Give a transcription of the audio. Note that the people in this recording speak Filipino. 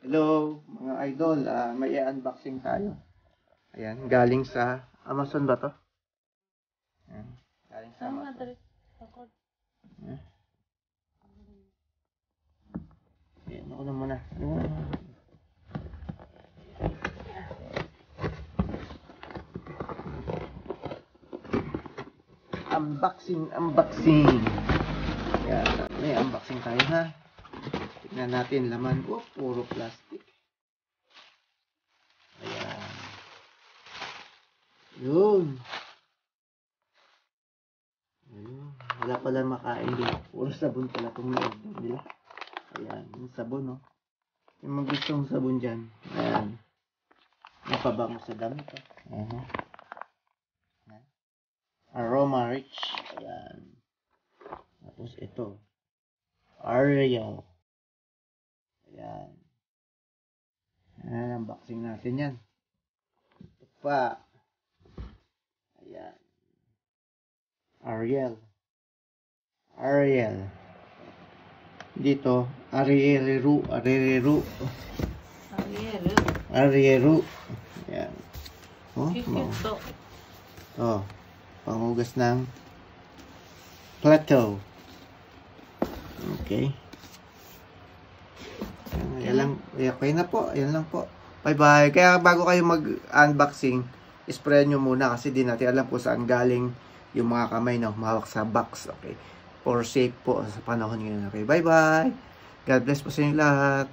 Hello mga idol, may i-unboxing tayo. Ayan, galing sa Amazon ba to? Ayan, galing sa Amazon. Ayan, ako na muna. Unboxing. Ayan, may unboxing tayo ha. Tignan natin laman. Oh, puro plastic. Ayan. Yun. Ayun. Wala pala makain din. Puro sabon pala itong loob nila. Ayan. Yung sabon, no? Yung mga gustong sabon dyan. Ayan. Yung pabango sa damit, oh. Ayan. Aroma Rich. Ayan. Tapos ito. Ariel. Ayan. Ayan. Unboxing natin yan. Ito pa. Ayan. Ariel. Dito, Arieru. Ayan. Oh, panghugas ng plato. Okay. Yan lang. Okay na po. Yan lang po. Bye-bye. Kaya bago kayo mag-unboxing, spray nyo muna kasi di natin alam kung saan galing yung mga kamay na humawak sa box. Okay. For safe po sa panahon ngayon. Okay. Bye-bye. God bless po sa inyo lahat.